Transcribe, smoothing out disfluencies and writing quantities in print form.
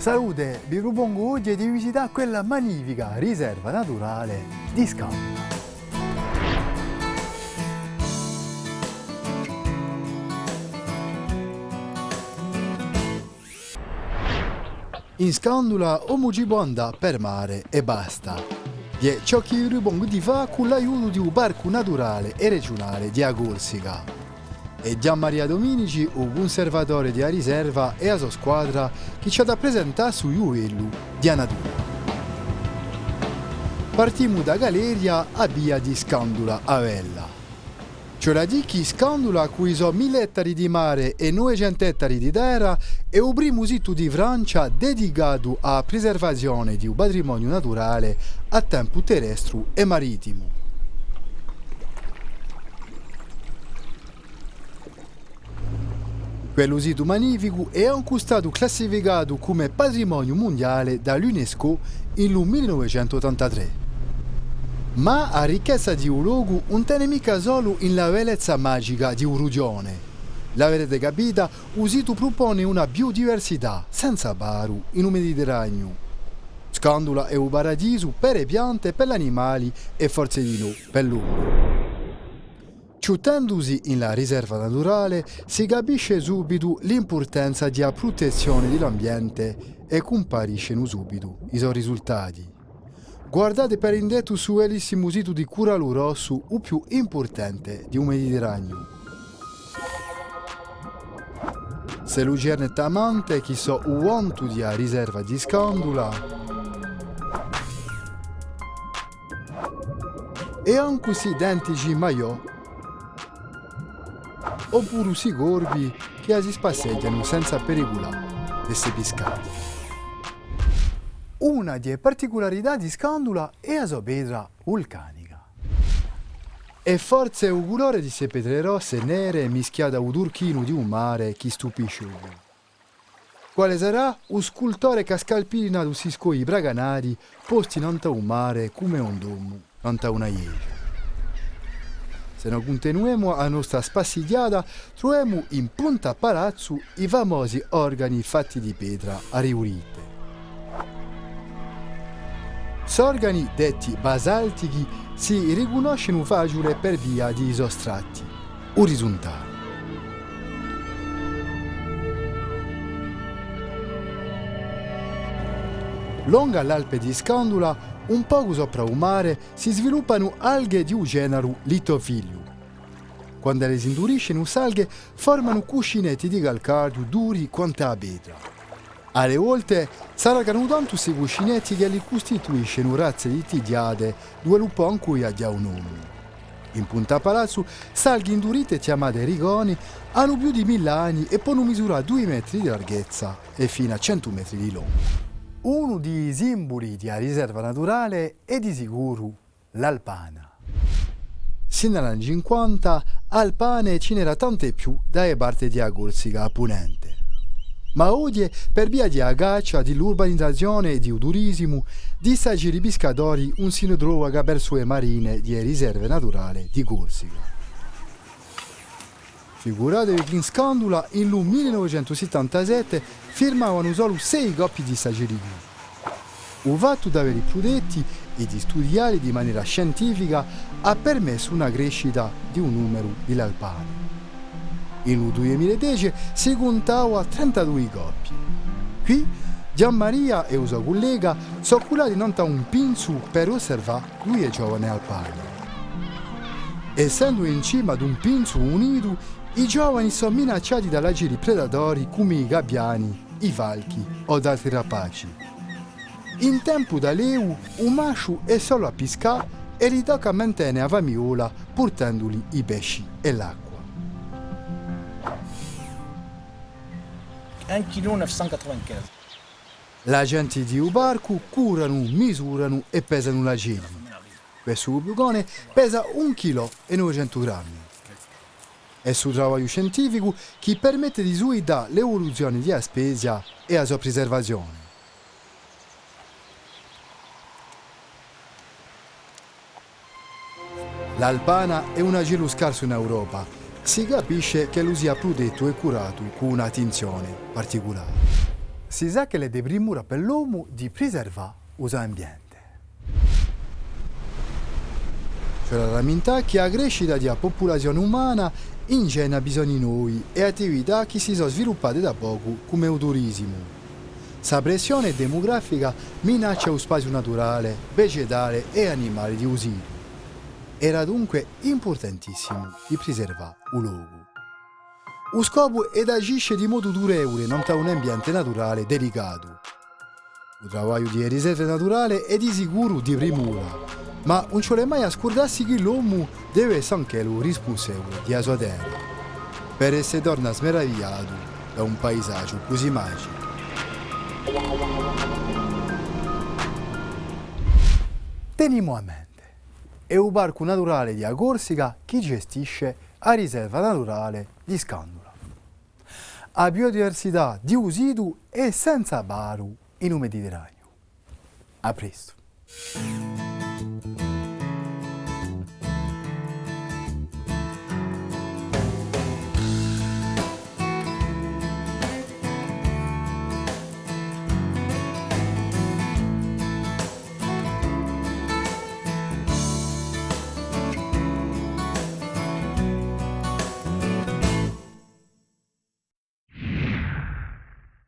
Salute, vi propongo oggi di visitare quella magnifica riserva naturale di Scandula. In Scandula non ci può andare per mare e basta. È ciò che vi propongo di fare con l'aiuto di un parco naturale e regionale di Corsica. E Gian Maria Dominici, il conservatore della riserva, e la sua squadra che ci ha da presentare su livello di natura. Partiamo da Galeria a via di Scandula a Vella. Cioè la dichi Scandula, cui sono 1000 ettari di mare e 900 ettari di terra, è il primo sito di Francia dedicato alla preservazione di un patrimonio naturale a tempo terrestre e marittimo. Quello sito magnifico è anche stato classificato come patrimonio mondiale dall'UNESCO nel 1983. Ma la ricchezza di un luogo non tiene mica solo in la bellezza magica di un regione. L'avete capita, il sito propone una biodiversità senza paro in un Mediterraneo. Scandula è un paradiso per le piante, per gli animali e forse di no, per l'uomo. Ciuttandosi in la riserva naturale si capisce subito l'importanza della protezione dell'ambiente e compariscono subito i suoi risultati. Guardate per indetto su bellissimo sito di Corallo Rosso, il più importante di un Mediterraneo. Se lucerne tamante che so uonto di riserva di Scandula e anche si identici maiò oppure si corvi che si spasseggiano senza pericolare di essere pescati. Una delle particolarità di Scandula è la sua pietra vulcanica. E forse il colore di queste pietre rosse e nere mischiate al turchino di un mare che stupisce uno. Quale sarà un scultore che ha scalpinato questi scogli braganari posti in un mare come un domo, in una isola. Se non continuiamo la nostra spassigliata, troviamo in Punta Palazzo i famosi organi fatti di pietra a riurite. Organi detti basaltici si riconoscono facile per via di isostratti orizzontali. Lungo l'Alpe di Scandula, un poco sopra il mare, si sviluppano alghe di un genere Lithophyllum. Quando le si induriscono, le alghe formano cuscinetti di calcario duri quanto la pietra. Alle volte si allargano tanto questi cuscinetti che li costituiscono razze di tidiade, due lupo in cui ha un nome. In Punta Palazzo, alghe indurite chiamate rigoni hanno più di 1000 anni e possono misurare 2 metri di larghezza e fino a 100 metri di lungo. Uno dei simboli della riserva naturale è di sicuro l'alpana. Sino agli anni 50, alpane ce n'era tante più dalle parti di Corsica a ponente. Ma oggi, per via di caccia, dell'urbanizzazione e del turismo, di saggi pescatori non si trova verso le marine di riserve naturali di Corsica. Figuratevi che in Scandula, nel 1977, firmavano solo 6 coppie di saggerini. Il fatto di avere protetti e di studiare di maniera scientifica ha permesso una crescita di un numero di alpane. Nel 2010 si contava 32 coppie. Qui Gian Maria e il suo collega sono curati non da un pinzo per osservare lui e giovane alpani. Essendo in cima ad un pinzo unito, i giovani sono minacciati da agiri predatori come i gabbiani, i falchi o altri rapaci. In tempo da leu, un maschio è solo a pescare e li tocca mantenere a famiglia portandoli i pesci e l'acqua. 1,995 kg. La gente di un barco curano, misurano e pesano la geli. Questo bucone pesa 1,9 kg. È sul lavoro scientifico che permette di studiare l'evoluzione della specie e la sua preservazione. L'alpana è un agilo scarso in Europa. Si capisce che lo sia protetto e curato con un'attenzione particolare. si sa che è di primura per l'uomo di preservare l'ambiente. Cioè la ramintà che la crescita della popolazione umana ingena bisogni nuovi e attività che si sono sviluppate da poco come il turismo. La pressione demografica minaccia lo spazio naturale, vegetale e animale di Usiru. Era dunque importantissimo di preservare il luogo. Lo scopo è di agire di modo durevole in un ambiente naturale delicato. Il lavoro di riserve naturali è di sicuro di primura, ma non ci vuole mai scordarsi che l'uomo deve essere anche lui responsabile della sua terra, per essere torna smeravigliato da un paesaggio così magico. Teniamo a mente, è il parco naturale di Corsica che gestisce la riserva naturale di Scandula. La biodiversità di Usiru è senza paro in un Mediterraneo. A presto.